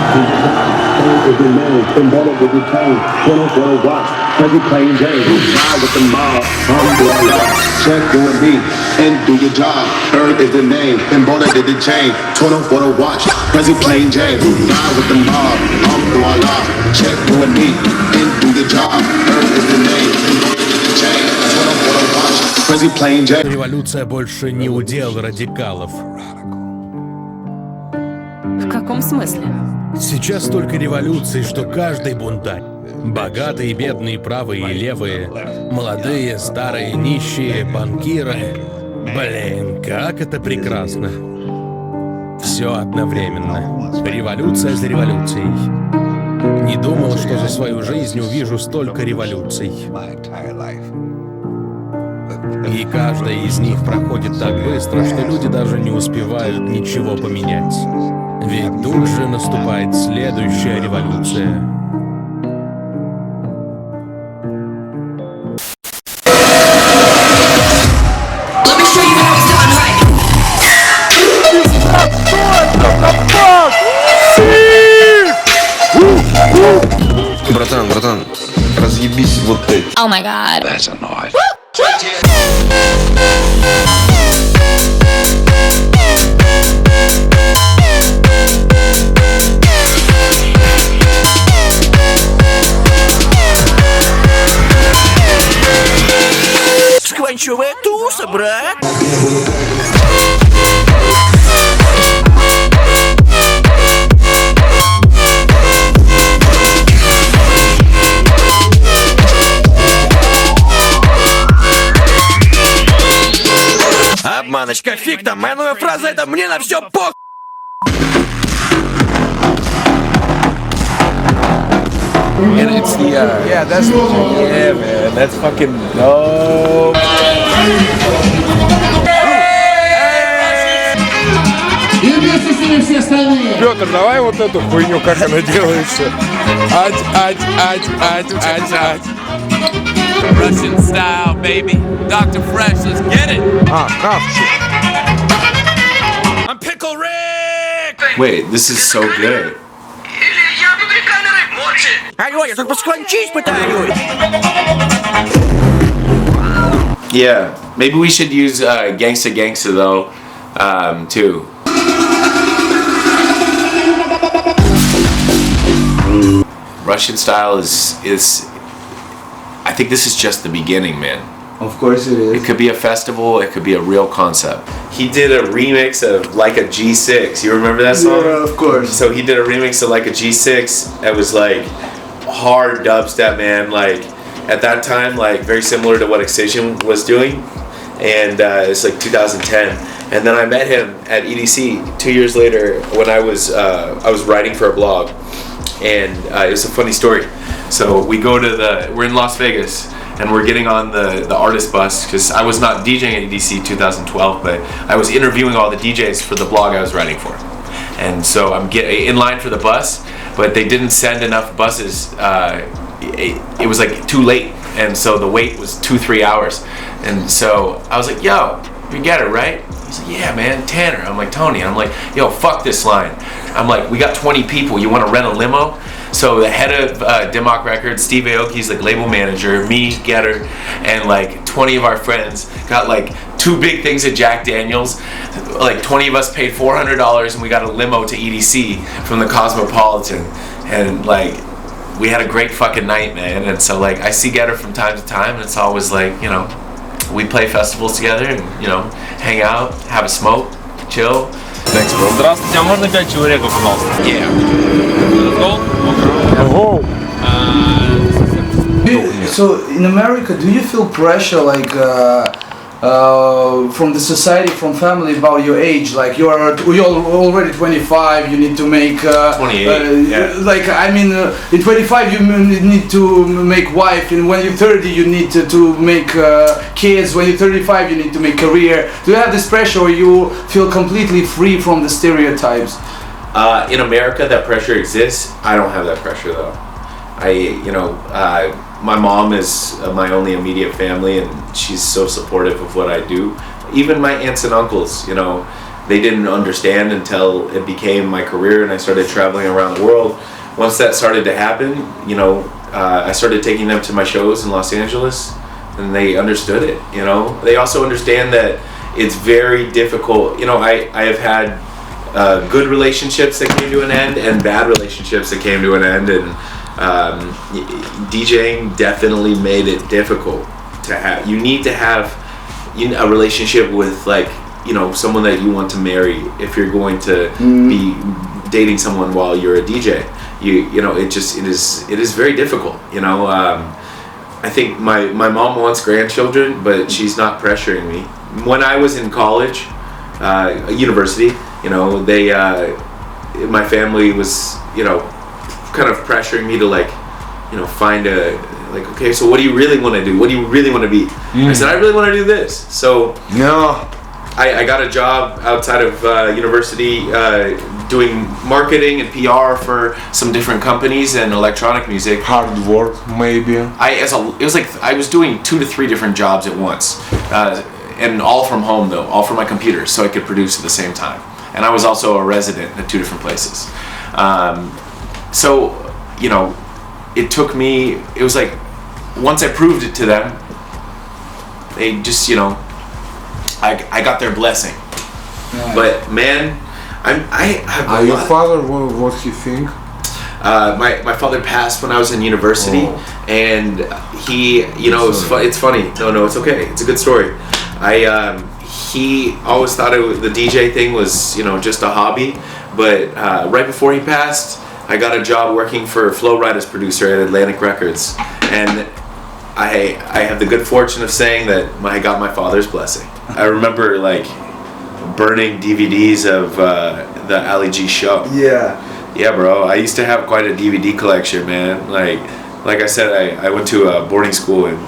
Is the name, symbolic with the chain, 24 watch, every plain Jane, ride with the mob, check with me, and do your job, Earth is the name, symbolic with the chain, 24 watch, every plain Jane, ride with the mob, check with me, and do your job, Earth is the name, symbolic with the chain, 24 watch, every plain Jane. Революция больше не удел радикалов. В каком смысле? Сейчас столько революций, что каждый бунтарь. Богатые, бедные, правые и левые. Молодые, старые, нищие, банкиры. Блин, как это прекрасно. Все одновременно. Революция за революцией. Не думал, что за свою жизнь увижу столько революций. И каждая из них проходит так быстро, что люди даже не успевают ничего поменять. Ведь тут же наступает следующая революция. Братан, разъебись вот эти. Oh my god. That's a noise. Скванчевая туса, брат! Обманочка, фиг там, моя новая фраза — это «мне на все пох». And it's the, yeah, that's, yeah, man, that's fucking dope. И вместе с ними все остальные. Петр, давай вот эту хуйню, как она делается. Ать. Russian style, baby. Dr. Fresch, let's get it. Капчик. I'm Pickle Rick! Wait, this is so good. Алло, я только склончись пытаюсь. Yeah, maybe we should use Gangsta though, too. Russian style is I think this is just the beginning, man. Of course it is. It could be a festival, it could be a real concept. He did a remix of Like a G6. You remember that song? Yeah, of course. So he did a remix of Like a G6. It was like hard dubstep, man. Like at that time, like very similar to what Excision was doing. And it's like 2010. And then I met him at EDC 2 years later when I was writing for a blog. And it was a funny story. So we're in Las Vegas, and we're getting on the artist bus, because I was not DJing at EDC 2012, but I was interviewing all the DJs for the blog I was writing for. And so I'm in line for the bus, but they didn't send enough buses. It was like too late, and so the wait was 2-3 hours. And so I was like, yo, you get it, right? He's like, yeah, man, Tanner. I'm like, Tony. I'm like, yo, fuck this line. I'm like, we got 20 people. You want to rent a limo? So the head of Dimmock Records, Steve Aoki's like label manager, me, Getter, and like 20 of our friends got like 2 big things of Jack Daniels. Like 20 of us paid $400, and we got a limo to EDC from the Cosmopolitan. And like, we had a great fucking night, man. And so like, I see Getter from time to time, and it's always like, you know, we play festivals together and, you know, hang out, have a smoke, chill. Thanks, bro. Здравствуйте, а можно 5 человеков, пожалуйста? Yeah. So in America, do you feel pressure like from the society, from family about your age? Like you're already 25, you need to make 28. Yeah. Like I mean, in 25 you need to make wife, and when you're 30 you need to make kids. When you're 35 you need to make career. Do you have this pressure, or you feel completely free from the stereotypes? In America, that pressure exists. I don't have that pressure though. My mom is my only immediate family, and she's so supportive of what I do. Even my aunts and uncles, you know, they didn't understand until it became my career and I started traveling around the world. Once that started to happen, you know, I started taking them to my shows in Los Angeles, and they understood it. You know, they also understand that it's very difficult. You know, I have had good relationships that came to an end and bad relationships that came to an end, and DJing definitely made it difficult to have. You need to have a relationship with, like, you know, someone that you want to marry if you're going to be dating someone while you're a DJ. You know, it is very difficult. You know, I think my mom wants grandchildren, but she's not pressuring me. When I was in college, university, you know, they my family was, you know, kind of pressuring me to, like, you know, find a, like, okay, so what do you really want to do? What do you really want to be? I said, I really want to do this. So No. I got a job outside of university doing marketing and PR for some different companies and electronic music. Hard work, maybe. It was like I was doing 2 to 3 different jobs at once, and all from home though, all from my computer, so I could produce at the same time. And I was also a resident at 2 different places. So, you know, it took me. It was like once I proved it to them, they just, you know, I got their blessing. Right. But man, I have Your father, what he think? my father passed when I was in university, and he, you know, it's funny. No, it's okay. It's a good story. He always thought the DJ thing was, you know, just a hobby, but right before he passed, I got a job working for Flo Rida's producer at Atlantic Records, and I have the good fortune of saying that I got my father's blessing. I remember, like, burning DVDs of the Ali G show. Yeah, bro. I used to have quite a DVD collection, man. Like I said, I went to a boarding school, and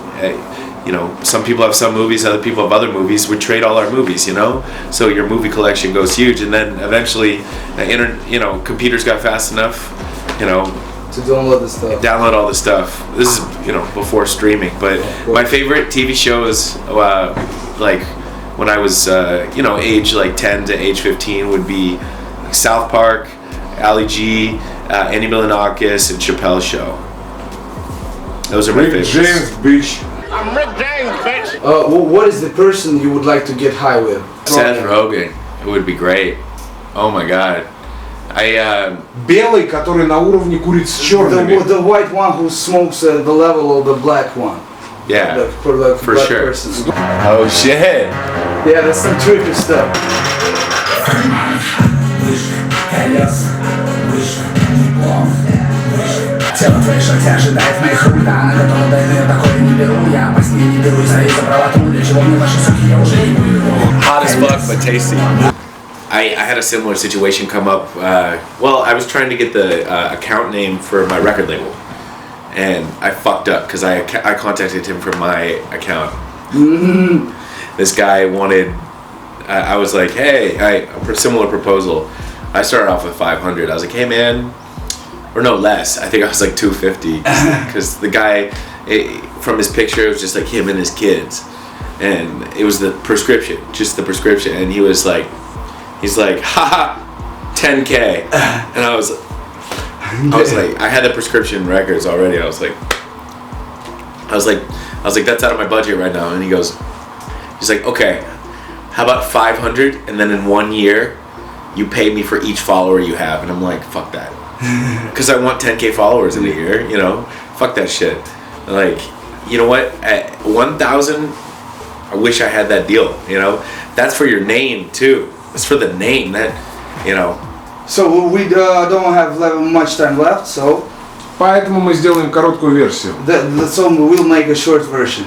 you know, some people have some movies, other people have other movies. We trade all our movies, you know. So your movie collection goes huge, and then eventually, you know, computers got fast enough, you know, to download the stuff. Download all the stuff. This is, you know, before streaming. But my favorite TV shows, like when I was, you know, age like 10 to age 15, would be South Park, Ali G, Andy Milonakis, and Chappelle's Show. Those are my favorites. James, bitch. I'm Rick James, bitch. What is the person you would like to get high with? Seth Rogen. It would be great. Oh my God. Белый, который на уровне куриц с черными. The white one who smokes at the level of the black one. Yeah, For black sure. person. Oh shit. Yeah, that's some trippy stuff. Тело Фреша ожидает моих рук, да, на котором дойду я такое не беру. Я по сне не берусь, за правоту, для чего мне ваши суки, я уже не буду. Hot as fuck, but tasty. I had a similar situation come up. Well, I was trying to get the account name for my record label, and I fucked up because I contacted him from my account. This guy wanted. I was like, hey, a similar proposal. I started off with 500. I was like, hey man, or no less. I think I was like 250 because the guy, from his picture, it was just like him and his kids, and it was the prescription, just the prescription, and he was like. He's like, haha, 10K, and I was like, I had the prescription records already. I was like, that's out of my budget right now. And he's like, okay, how about 500, and then in 1 year, you pay me for each follower you have. And I'm like, fuck that, because I want 10K followers in a year, you know, fuck that shit. Like, you know what? At 1,000, I wish I had that deal. You know, that's for your name too. It's for the name that, you know. So we don't have much time left, so. Поэтому мы сделаем короткую версию. So we'll make a short version.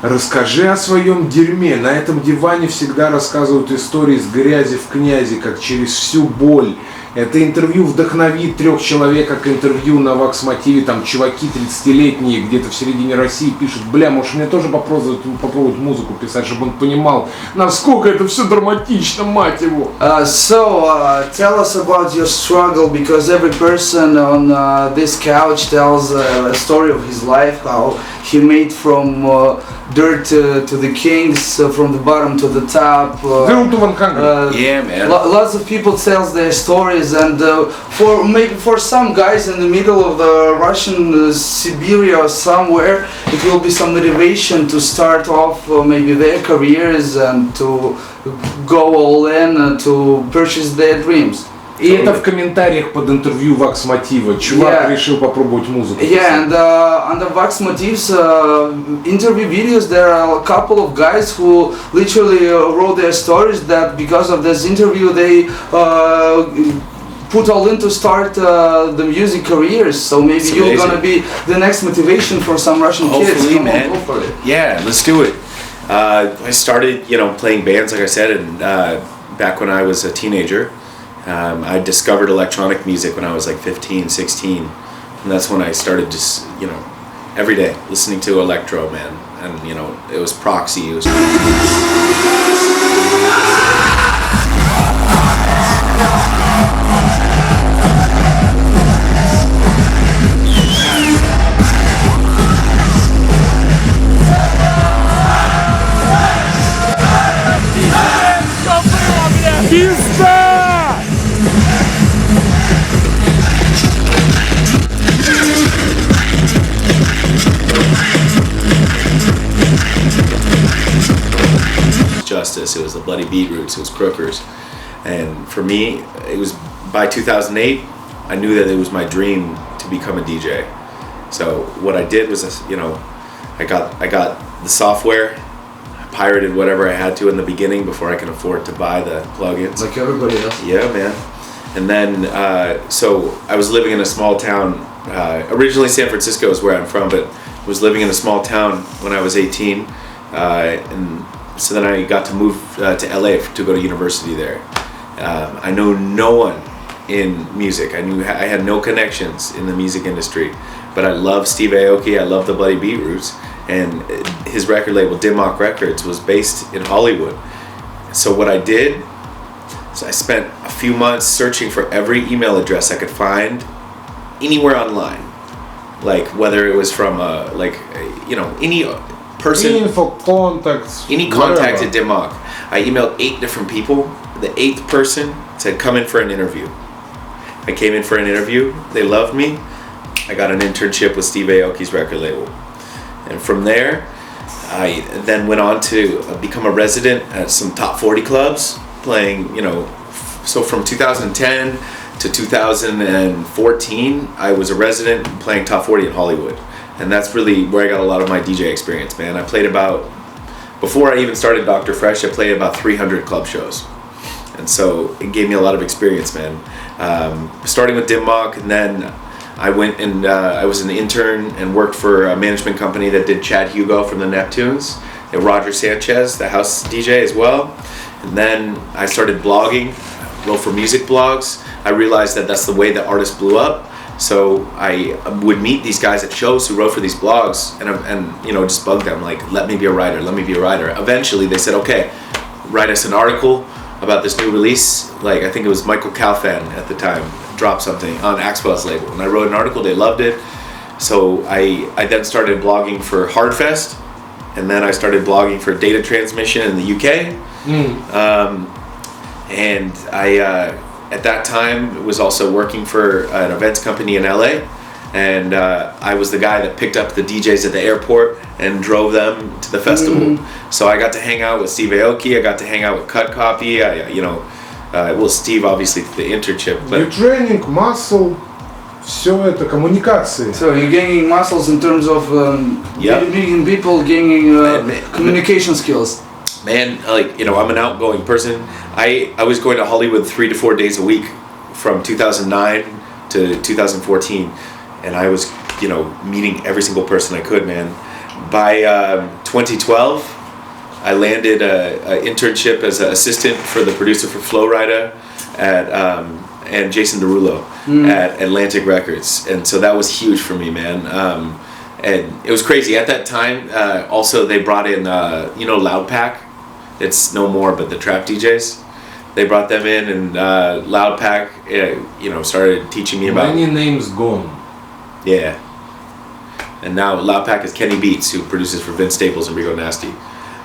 Расскажи о своем дерьме. На этом диване всегда рассказывают истории с грязи в князи, как через всю боль. Это интервью вдохновит 3 человек, как интервью на Вакс-мотиве. Там чуваки 30-летние где-то в середине России пишут: бля, может мне тоже попробовать музыку писать, чтобы он понимал, насколько это все драматично, мать его. So tell us about your struggle, because every person on this couch tells a story of his life, how he made from dirt to the kings, from the bottom to the top. Zero to 100. Yeah, man. Lots of people tells their stories, and for maybe for some guys in the middle of the Russian Siberia or somewhere, it will be some motivation to start off maybe their careers and to go all in to purchase their dreams. И это в комментариях под интервью Wax Motiva. Чувак решил попробовать музыку. Yeah, and under Wax Motive's interview videos, there are a couple of guys who literally wrote their stories that because of this interview they put all in to start the music careers. So maybe you're gonna be the next motivation for some Russian kids. Come on, go for it. Yeah, let's do it. I started, playing bands, like I said, and back when I was a teenager. I discovered electronic music when I was like 15, 16, and that's when I started just, every day listening to electro, man, and it was proxy, it was Justice, it was the Bloody Beetroots, it was Crookers, and for me, it was by 2008, I knew that it was my dream to become a DJ. So what I did was, I got the software, I pirated whatever I had to in the beginning before I could afford to buy the plugins. Like everybody else. Yeah, man. And then, so I was living in a small town. Originally, San Francisco is where I'm from, but was living in a small town when I was 18, and so then I got to move to LA to go to university there. I know no one in music. I had no connections in the music industry, but I love Steve Aoki. I love the Bloody Beetroots, and his record label Dimmock Records was based in Hollywood. So what I did is I spent a few months searching for every email address I could find anywhere online, like whether it was from any person, Info, contacts, any contact at Dimmock. I emailed 8 different people. The 8th person said, come in for an interview. I came in for an interview. They loved me. I got an internship with Steve Aoki's record label. And from there, I then went on to become a resident at some top 40 clubs, playing, so from 2010 to 2014, I was a resident playing top 40 in Hollywood. And that's really where I got a lot of my DJ experience, man. I played before I even started Dr. Fresch, I played about 300 club shows. And so it gave me a lot of experience, man. Starting with Dimmock, and then I went and I was an intern and worked for a management company that did Chad Hugo from the Neptunes, and Roger Sanchez, the house DJ as well. And then I started blogging, wrote for music blogs. I realized that that's the way that artists blew up. So I would meet these guys at shows who wrote for these blogs, and just bug them, like, let me be a writer, let me be a writer. Eventually they said, okay, write us an article about this new release. Like, I think it was Michael Calfan at the time dropped something on Axwell's label, and I wrote an article, they loved it. So I then started blogging for Hardfest, and then I started blogging for Data Transmission in the UK. And I at that time was also working for an events company in LA, and I was the guy that picked up the DJs at the airport and drove them to the festival. So I got to hang out with Steve Aoki, I got to hang out with Cut Copy, well, Steve obviously the internship, but New training, muscle, все это, коммуникации. So you're gaining muscles in terms of meeting people, gaining communication skills. man, I'm an outgoing person. I was going to Hollywood 3 to 4 days a week from 2009 to 2014, and I was, meeting every single person I could, man. By 2012, I landed an internship as an assistant for the producer for Flo Rida and Jason Derulo at Atlantic Records, and so that was huge for me, man. And it was crazy at that time. Also, they brought in Loudpack. It's no more, but the trap DJs. They brought them in, and Loudpack, started teaching me about. Many names gone. Yeah. And now Loud Pack is Kenny Beats, who produces for Vince Staples and Rico Nasty,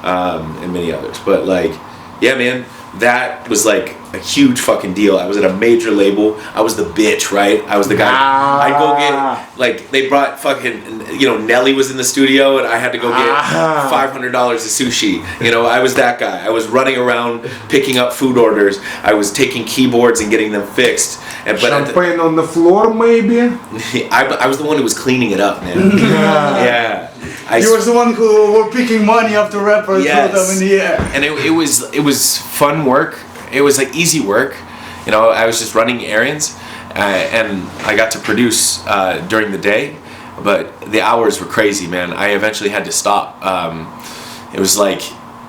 and many others. But like, yeah, man, that was like a huge fucking deal. I was at a major label. I was the bitch, right? I was the guy. I'd go get, like, they brought fucking, you know, Nelly was in the studio and I had to go get $500 of sushi. You know, I was that guy. I was running around picking up food orders. I was taking keyboards and getting them fixed. And, but Champagne on the floor, maybe? I was the one who was cleaning it up, man. Yeah. You was the one who were picking money off the rappers, yes. threw them in the air. And it was fun work. It was like easy work. You know, I was just running errands, and I got to produce during the day, but the hours were crazy, man. I eventually had to stop. It was like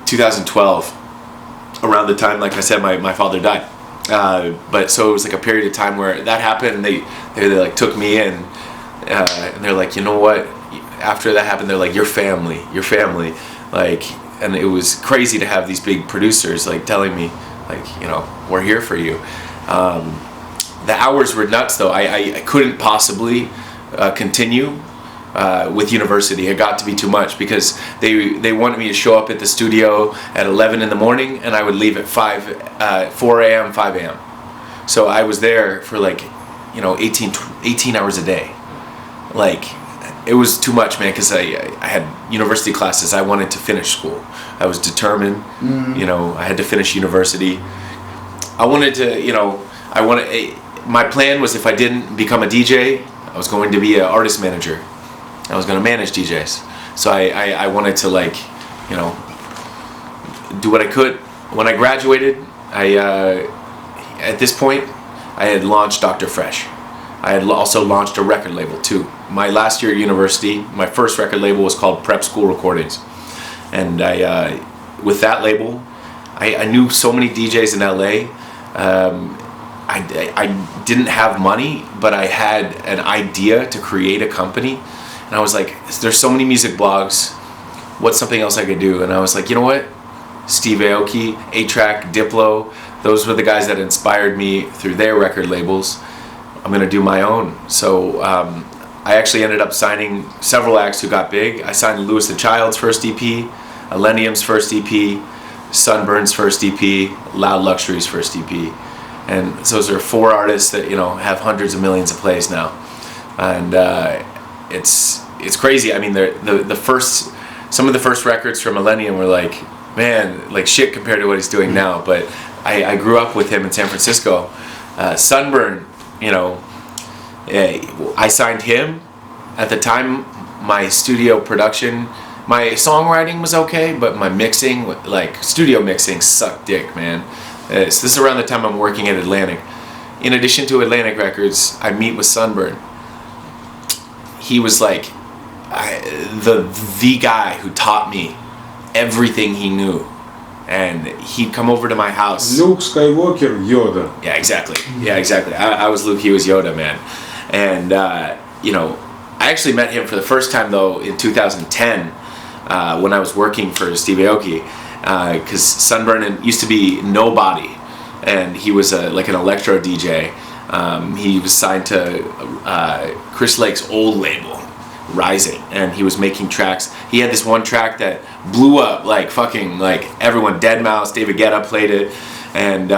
2012, around the time, like I said, my father died. But so it was like a period of time where that happened. And they like took me in, and they're like, you know what? After that happened, they're like, your family, like, and it was crazy to have these big producers like telling me, like, you know, we're here for you. The hours were nuts though. I couldn't possibly continue with university. It got to be too much because they wanted me to show up at the studio at 11 in the morning and I would leave at 4 a.m., 5 a.m. So I was there for like, you know, 18 hours a day. Like, it was too much, man, because I had university classes. I wanted to finish school. I was determined, you know, I had to finish university. I wanted to, you know, my plan was if I didn't become a DJ, I was going to be an artist manager. I was going to manage DJs. So I wanted to, like, you know, do what I could. When I graduated, at this point, I had launched Dr. Fresch. I had also launched a record label too. My last year at university, my first record label was called Prep School Recordings. And with that label, I knew so many DJs in LA. I didn't have money, but I had an idea to create a company. And I was like, there's so many music blogs. What's something else I could do? And I was like, you know what? Steve Aoki, A-Track, Diplo, those were the guys that inspired me through their record labels. I'm gonna do my own. So I actually ended up signing several acts who got big. I signed Louis the Child's first EP, Illenium's first EP, Sunburn's first EP, Loud Luxury's first EP. And those are 4 artists that, you know, have hundreds of millions of plays now. And it's crazy. I mean, some of the first records from Illenium were like, man, like shit compared to what he's doing now. But I grew up with him in San Francisco. Sunburn, you know, I signed him. At the time, my studio production, my songwriting was okay, but my mixing, like studio mixing, sucked dick, man. So this is around the time I'm working at Atlantic. In addition to Atlantic Records, I meet with Sunburn. He was like the guy who taught me everything he knew. And he'd come over to my house. Luke Skywalker, Yoda. Yeah, exactly. Yeah, exactly. I was Luke, he was Yoda, man. And, you know, I actually met him for the first time, though, in 2010 when I was working for Steve Aoki. Because Sunburn used to be nobody. And he was like an electro DJ. He was signed to Chris Lake's old label, Rising, and he was making tracks. He had this one track that blew up, like fucking, like everyone, Deadmau5, David Guetta played it, and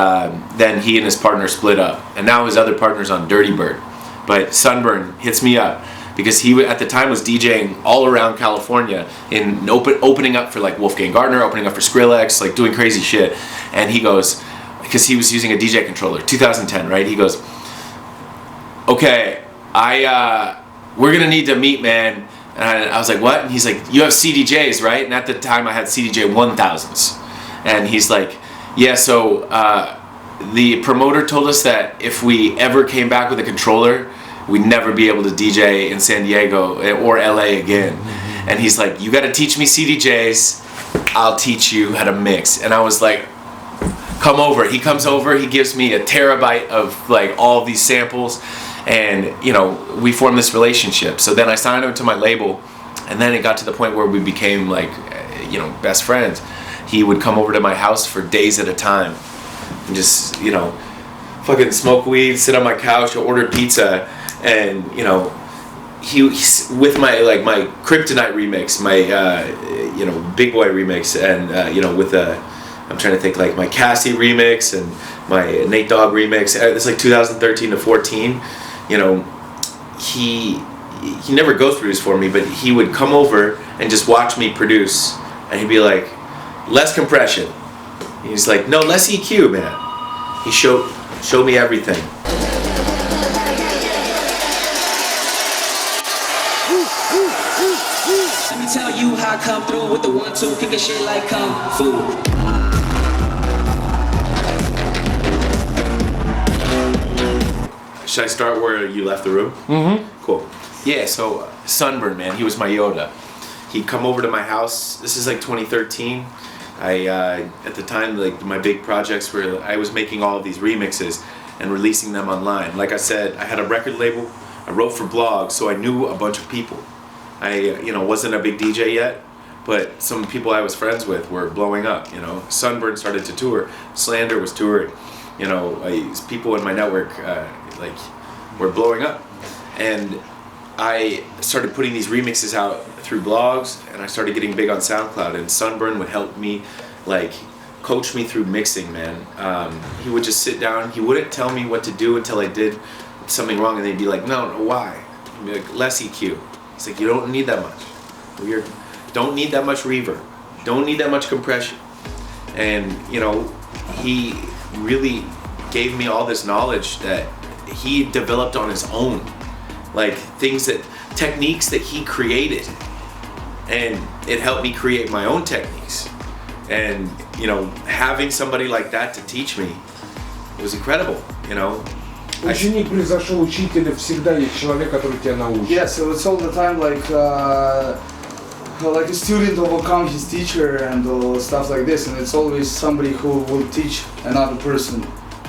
then he and his partner split up, and now his other partner's on Dirty Bird. But Sunburn hits me up because he at the time was DJing all around California, in opening up for like Wolfgang Gardner, opening up for Skrillex, like doing crazy shit. And he goes, because he was using a DJ controller, 2010, right? He goes, okay, we're gonna need to meet, man. And I was like, what? And he's like, you have CDJs, right? And at the time I had CDJ 1000s. And he's like, yeah, so the promoter told us that if we ever came back with a controller, we'd never be able to DJ in San Diego or LA again. And he's like, you gotta teach me CDJs, I'll teach you how to mix. And I was like, come over. He comes over, he gives me a terabyte of like all these samples. And, you know, we formed this relationship. So then I signed him to my label, and then it got to the point where we became like, you know, best friends. He would come over to my house for days at a time and just, you know, fucking smoke weed, sit on my couch, order pizza, and, you know, he's with my Kryptonite remix, my Big Boy remix, and with I'm trying to think, like my Cassie remix and my Nate Dogg remix. It's like 2013 to 14. He never goes produce for me, but he would come over and just watch me produce, and he'd be like, less compression. He's like, no, less EQ, man. He showed me everything. Let me tell you how I come through with the 1-2, kicking shit like kung fu. Should I start where you left the room? Mm-hmm. Cool. Yeah, so Sunburn, man, he was my Yoda. He'd come over to my house. This is like 2013. At the time, like my big projects were, I was making all of these remixes and releasing them online. Like I said, I had a record label. I wrote for blogs, so I knew a bunch of people. I wasn't a big DJ yet, but some people I was friends with were blowing up. Sunburn started to tour. Slander was touring. People in my network were blowing up, and I started putting these remixes out through blogs, and I started getting big on SoundCloud, and Sunburn would help me, coach me through mixing, man. He would just sit down, he wouldn't tell me what to do until I did something wrong, and they'd be like, no, why? He'd be like, less EQ. It's like, you don't need that much. Don't need that much reverb. Don't need that much compression. And, he really gave me all this knowledge that he developed on his own. Techniques that he created. And it helped me create my own techniques. And, having somebody like that to teach me, it was incredible, Ученик превзошел учителя, всегда есть человек, который тебя научит. Yeah, so it's all the time like a student overcome his teacher and stuff like this, and it's always somebody who will teach another person.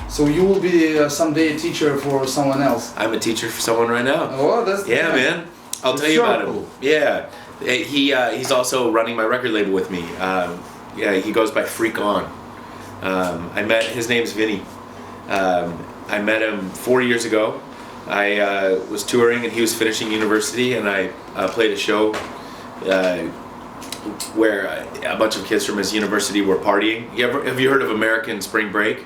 So you will be someday a teacher for someone else. I'm a teacher for someone right now. Oh, that's man. I'll tell you about him. Yeah, he's also running my record label with me. He goes by Freak On. His name's Vinny. I met him 4 years ago. I was touring and he was finishing university, and I played a show where a bunch of kids from his university were partying. Have you heard of American Spring Break?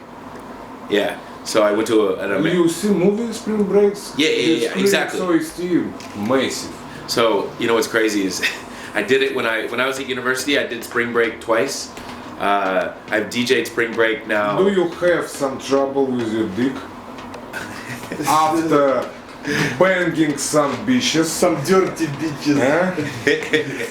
Yeah. So I went to You see movie Spring Breaks? Yeah, exactly. So it's still massive. So what's crazy is I did it when I was at university. I did Spring Break twice. I've DJ'd Spring Break now. Do you have some trouble with your dick after banging some bitches? Some dirty bitches.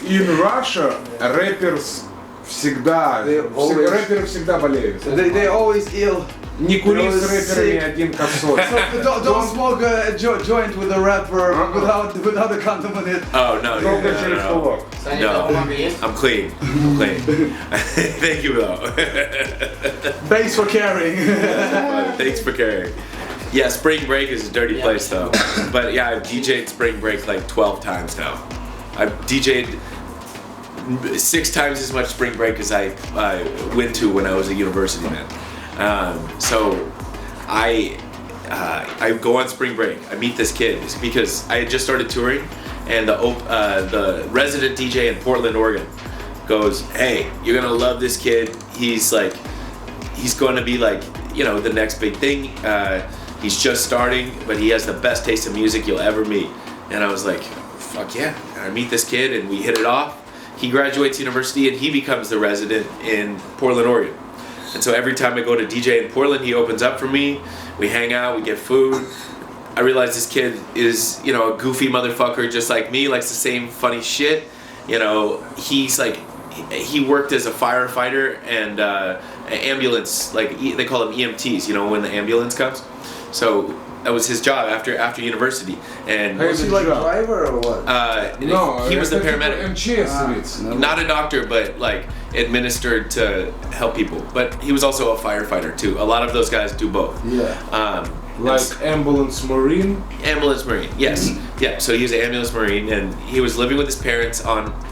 In Russia, rappers рэперы всегда болеют. They always ill. Не кури с рэперами один косой. Don't smoke a joint with a rapper without a condom in it. Oh no. No. I'm clean. Thank you though. Thanks for caring. Thanks for caring. Yeah, Spring Break is a dirty place though. But yeah, I've DJ'd Spring Break like 12 times now. I've DJ'd 6 times as much Spring Break as I went to when I was a university man. So I go on Spring Break. I meet this kid because I had just started touring, and the resident DJ in Portland, Oregon, goes, "Hey, you're gonna love this kid. He's going to be the next big thing. He's just starting, but he has the best taste of music you'll ever meet." And I was like, "Fuck yeah!" I meet this kid, and we hit it off. He graduates university, and he becomes the resident in Portland, Oregon. And so every time I go to DJ in Portland, he opens up for me. We hang out, we get food. I realize this kid is, a goofy motherfucker just like me, likes the same funny shit. He's he worked as a firefighter and ambulance, they call them EMTs, when the ambulance comes. So that was his job after university. And was he like a driver or what? No, he was the paramedic. МЧСовец. Not a doctor, but administered to help people. But he was also a firefighter too. A lot of those guys do both. Yeah. Ambulance Marine? Ambulance Marine, yes. Yeah, so he was an ambulance Marine, and he was living with his parents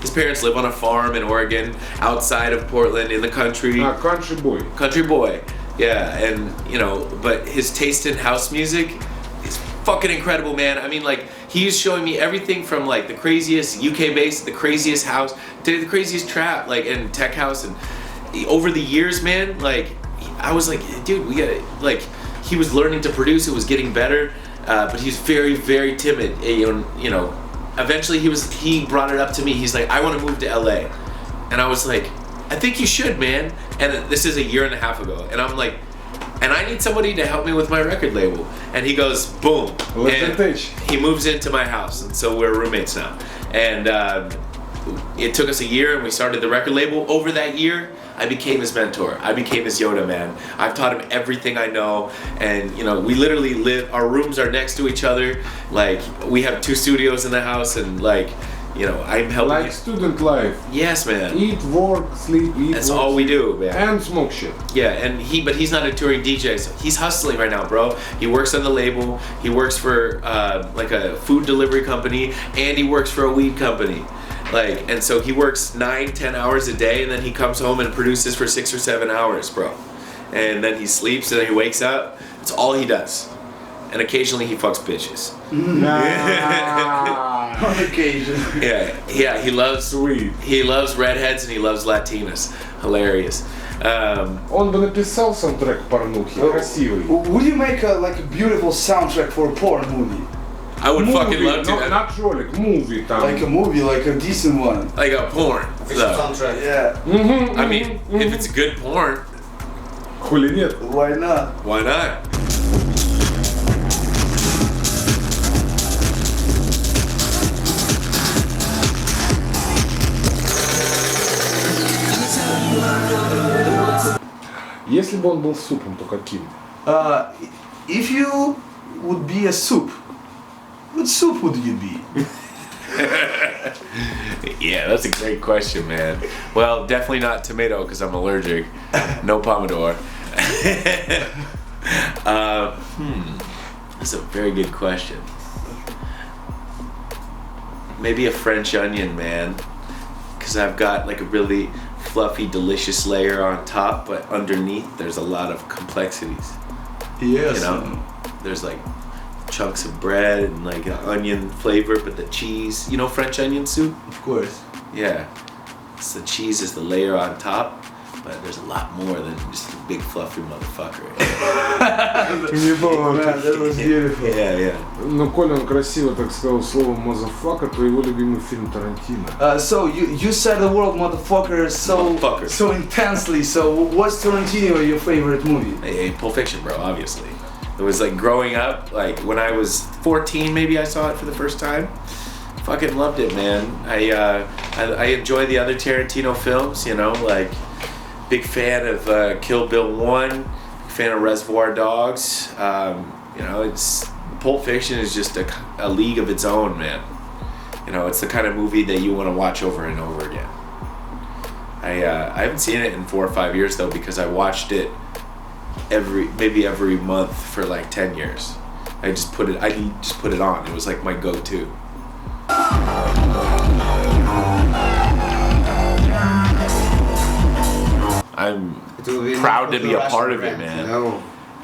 his parents live on a farm in Oregon, outside of Portland, in the country. Country boy. Country boy, yeah, and but his taste in house music is fucking incredible, man. I mean, like, he's showing me everything from like the craziest UK bass, the craziest house, to the craziest trap, like, and tech house. And over the years, man, like, I was like, dude, we gotta, like, he was learning to produce, it was getting better, but he's very, very timid. You know, eventually he brought it up to me. He's like, I want to move to LA. And I was like, I think you should, man. And this is a year and a half ago. And I'm like, and I need somebody to help me with my record label. And he goes, boom. And he moves into my house. And so we're roommates now. And it took us a year and we started the record label. Over that year, I became his mentor. I became his Yoda man. I've taught him everything I know. And, you know, we literally live, our rooms are next to each other. Like, we have 2 studios in the house, and, like, you know, I'm helping. Like student life. Yes, man. Eat, work, sleep, eat. That's work, all we do, man. And smoke shit. Yeah, and but he's not a touring DJ, so he's hustling right now, bro. He works on the label. He works for like a food delivery company, and he works for a weed company. Like, and so he works 9-10 hours a day, and then he comes home and produces for 6 or 7 hours, bro. And then he sleeps, and then he wakes up. It's all he does. And occasionally he fucks bitches. On occasion. Yeah, he loves Sweet. He loves redheads and he loves Latinas. Hilarious. Он бы написал саундтрек порнухи, красивый. Would you make like a beautiful soundtrack for a porn movie? I would fucking love to. No, not ролик, movie там. Like a movie, like a decent one. Like a porn. Soundtrack. Yeah. I mean, if it's a good porn, Хули нет? Why not? why not? Если бы он был супом, то каким? If you would be a soup, what soup would you be? Yeah, that's a great question, man. Well, definitely not tomato because I'm allergic. No pomodoro. That's a very good question. Maybe a French onion, man, because I've got like a really fluffy, delicious layer on top, but underneath there's a lot of complexities. Yes. You know, there's like chunks of bread and like an onion flavor, but the cheese, you know, French onion soup? Of course. Yeah. So the cheese is the layer on top, but there's a lot more than just a big fluffy motherfucker. That was beautiful. Yeah. Но коль он красиво так сказал слово motherfucker, то его любимый фильм Тарантино. So you said the word motherfucker so intensely. So what's Tarantino your favorite movie? Hey, Pulp Fiction, bro, obviously. It was like growing up, like when I was 14 maybe I saw it for the first time. Fucking loved it, man. I enjoy the other Tarantino films, you know, like big fan of Kill Bill 1, fan of Reservoir Dogs. You know, it's Pulp Fiction is just a league of its own, man. You know, it's the kind of movie that you want to watch over and over again. I haven't seen it in 4 or 5 years though, because I watched it maybe every month for like 10 years. I just put it on. It was like my go-to. I'm proud to be a part of it, man.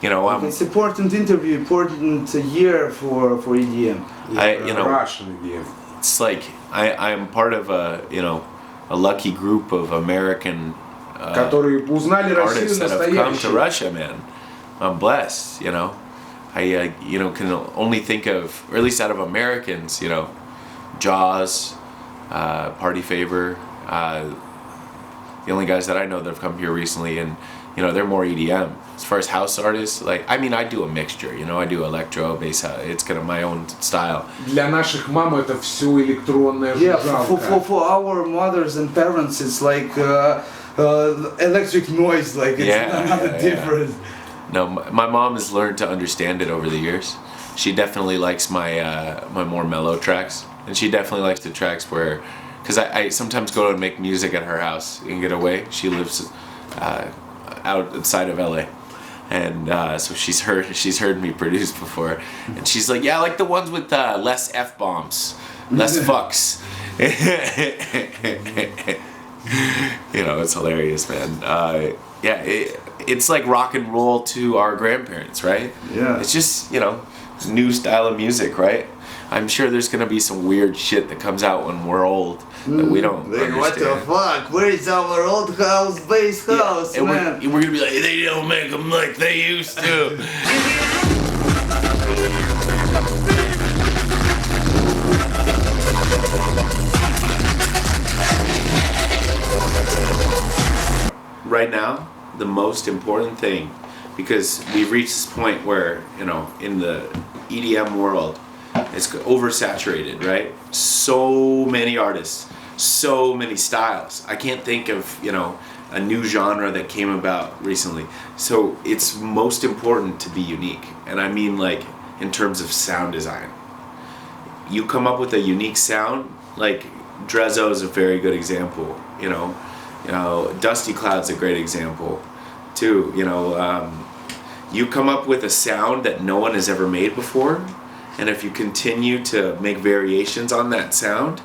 You know, it's important interview, important year for EDM. Russian EDM. It's like I am part of a lucky group of American которые узнали Россию artists that have come to настоящую. Russia, man. I'm blessed, you know. I can only think of, or at least out of Americans, you know, Jaws, Party Favor, the only guys that I know that have come here recently, and you know, they're more EDM. As far as house artists, like, I mean, I do a mixture, you know, I do electro, bass, it's kind of my own style. Для наших мам это все электронная жужжалка. For our mothers and parents, it's like electric noise, like it's not different. No, my mom has learned to understand it over the years. She definitely likes my my more mellow tracks, and she definitely likes the tracks where, because I sometimes go and make music at her house and get away. She lives outside of LA, and so she's heard me produce before, and she's like, yeah, I like the ones with less F-bombs, less fucks. You know, it's hilarious, man. It's like rock and roll to our grandparents, right? Yeah. It's just, you know, new style of music, right? I'm sure there's gonna be some weird shit that comes out when we're old that we don't understand. What the fuck? Where is our old house, bass house, and man? we're gonna be like, they don't make them like they used to. Right now, the most important thing, because we've reached this point where, you know, in the EDM world, it's oversaturated, right? So many artists, so many styles. I can't think of, you know, a new genre that came about recently. So it's most important to be unique. And I mean, like, in terms of sound design. You come up with a unique sound, like Drezzo is a very good example, you know, Dusty Cloud's a great example too, you know. You come up with a sound that no one has ever made before, and if you continue to make variations on that sound,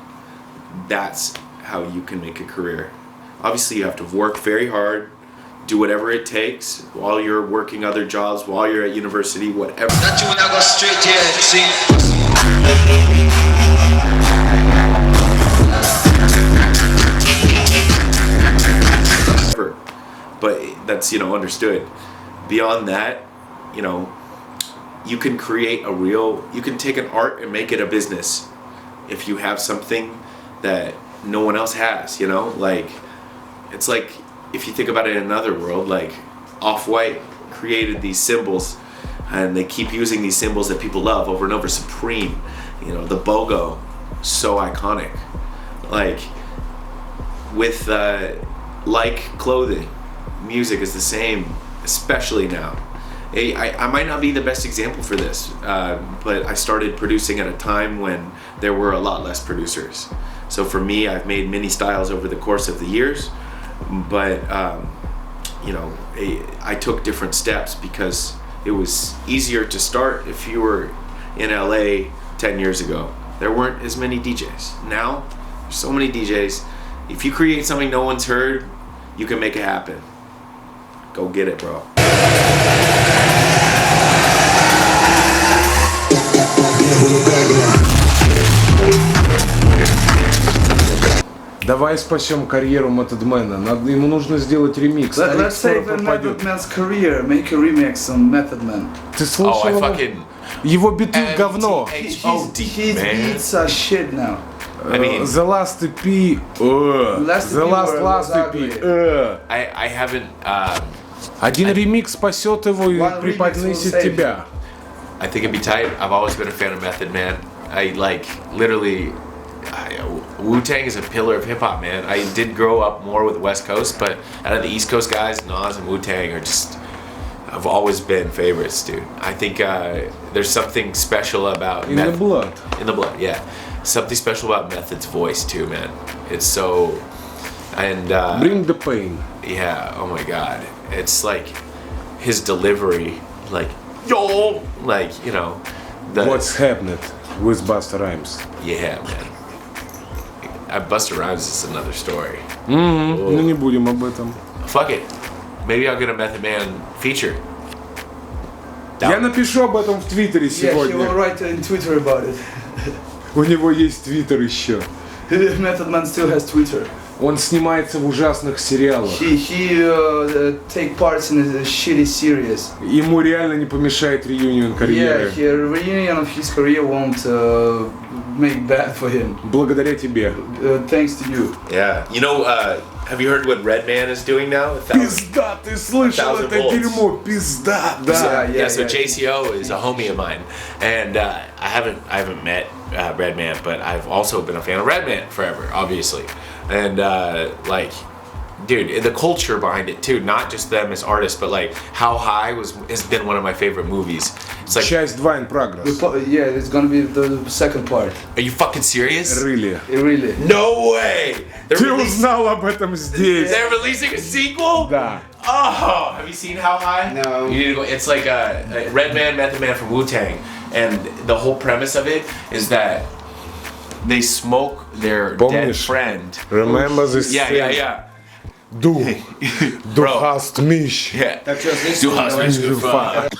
that's how you can make a career. Obviously you have to work very hard, do whatever it takes while you're working other jobs, while you're at university, whatever. That you when I go straight here, see. But that's, you know, understood. Beyond that, you know, you can create you can take an art and make it a business if you have something that no one else has, you know? Like, it's like, if you think about it in another world, like Off-White created these symbols and they keep using these symbols that people love over and over. Supreme, you know, the BOGO, so iconic. Like, with like clothing, music is the same, especially now. I might not be the best example for this, but I started producing at a time when there were a lot less producers. So for me, I've made many styles over the course of the years, but you know, I took different steps because it was easier to start if you were in LA 10 years ago. There weren't as many DJs. Now, there's so many DJs. If you create something no one's heard, you can make it happen. Go get it, bro. Давай спасем карьеру Методмена. Ему нужно сделать ремикс. Let's save Method Man's career. Make a remix on Method Man. Ты слушал его биты говно. His beats are shit now. I mean, The Last EP. The Last EP. I haven't. Один ремикс спасет его и преподнесет тебя. I think it'd be tight. I've always been a fan of Method Man. I like literally. Wu-Tang is a pillar of hip-hop, man. I did grow up more with the West Coast, but out of the East Coast guys, Nas and Wu-Tang are just, I've always been favorites, dude. I think there's something special about In the blood. In the blood, yeah. Something special about Method's voice too, man. It's so, and Bring the pain. Yeah, oh my God. It's like his delivery, like, yo, like, you know. What's happened with Busta Rhymes? Yeah, man. Busta Rhymes is another story. Ну не будем об этом. Fuck it. Maybe I'll get a Method Man feature. Я напишу об этом в Твиттере сегодня. Yeah, he will write in Twitter about it. У него есть Твиттер еще. Method Man still has Twitter. Он снимается в ужасных сериалах. He take parts in a shitty series. Ему реально не помешает реюнион карьеры. Yeah, a reunion of his career won't make bad for him. Благодаря тебе. Thanks to you. Yeah. You know, have you heard what Redman is doing now? Пизда, ты слышал это дерьмо? Пизда, да. Yeah, so JCO is a homie of mine, and I haven't met Redman, but I've also been a fan of Redman forever, obviously, and like, dude, the culture behind it too, not just them as artists, but like How High has been one of my favorite movies. It's like Часть 2 in progress. Yeah, it's gonna be the second part. Are you fucking serious? Really? Really? No way! Ты узнал об этом здесь. They're releasing a sequel? Да. Oh, have you seen How High? No. You need to go. It's like a Redman, Method Man from Wu-Tang, and the whole premise of it is that they smoke their dead friend. Remember this? Yeah. Du hast mich. Yeah. Du hast mich gefragt.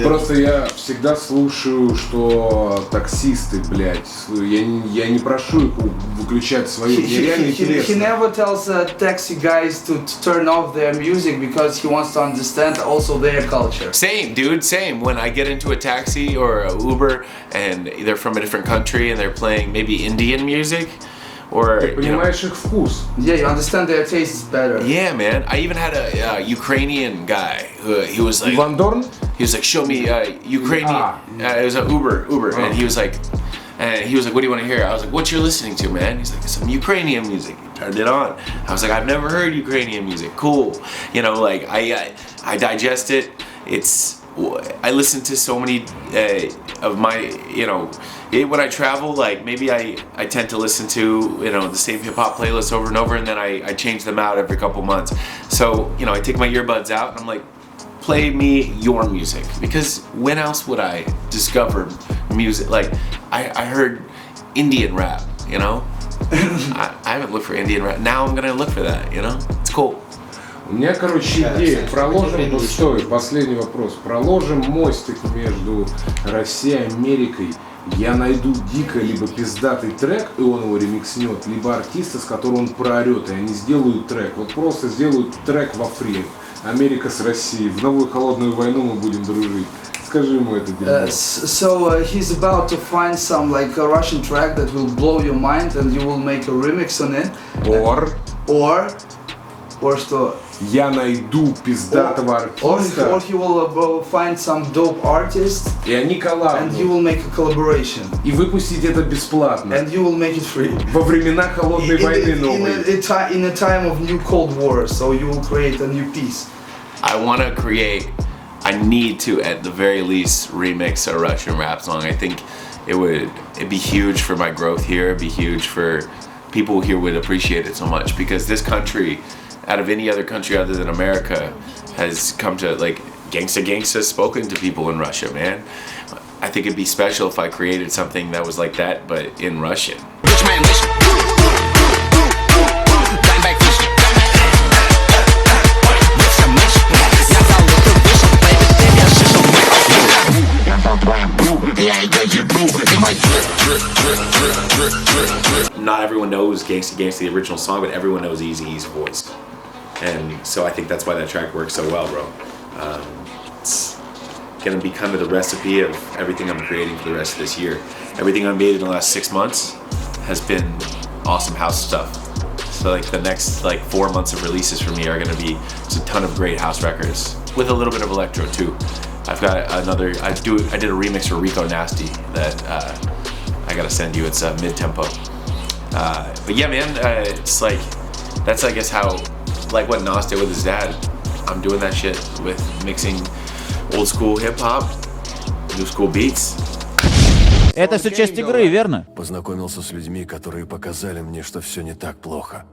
Просто я всегда слушаю, что таксисты, блядь, я не прошу их выключать свою, мне реально He интересно. never tells taxi guys to turn off their music because he wants to understand also their culture. Same, dude, same. When I get into a taxi or a Uber and they're from a different country and they're playing maybe Indian music or, Ты понимаешь их вкус. Yeah, you understand their tastes better. Yeah, man. I even had a Ukrainian guy who he was like, Иван Дорн? he was like, show me Ukrainian. It was an Uber, and he was like, what do you want to hear? I was like, what you're listening to, man? He's like, some Ukrainian music. He turned it on. I was like, I've never heard Ukrainian music. Cool. You know, like I digest it. I listen to so many of my, you know, when I travel, like maybe I tend to listen to, you know, the same hip hop playlist over and over, and then I change them out every couple months. So, you know, I take my earbuds out and I'm like, play me your music, because when else would I discover music? Like I heard Indian rap, you know. I haven't looked for Indian rap. Now I'm gonna look for that, you know. It's cool. У меня, короче, идея. Проложим, ну что, и последний вопрос. Проложим мостик между Россией и Америкой. Я найду дико либо пиздатый трек, и он его ремикснет, либо артиста, с которым он проорет, и они сделают трек. Вот просто сделают трек во фри. Америка с Россией. В новую холодную войну мы будем дружить. Скажи ему это дело. So he's about to find some like a Russian track that will blow your mind, and you will make a remix on it. Or что? Я найду пиздатого артиста. Or he will find some dope artist. И они коллаборируют. And you will make a collaboration. И выпустить это бесплатно. And you will make it free. Во времена холодной войны новой. In a time of new Cold War, so you will create a new piece. I need to, at the very least, remix a Russian rap song. I think it'd be huge for my growth here. It'd be huge for people here would appreciate it so much, because this country, out of any other country other than America, has come to like gangsta spoken to people in Russia, man. I think it'd be special if I created something that was like that, but in Russian. Not everyone knows Gangsta, the original song, but everyone knows Eazy-E's voice. And so I think that's why that track works so well, bro. It's gonna be kind of the recipe of everything I'm creating for the rest of this year. Everything I made in the last 6 months has been awesome house stuff. So like the next like 4 months of releases for me are gonna be just a ton of great house records with a little bit of electro too. I've got another. I did a remix for Rico Nasty that I gotta send you. It's mid-tempo. But yeah, man, it's like that's I guess how like what Nas did with his dad. I'm doing that shit with mixing old school hip hop, new school beats. Это все часть игры, верно? Познакомился с людьми, которые показали мне, что все не так плохо.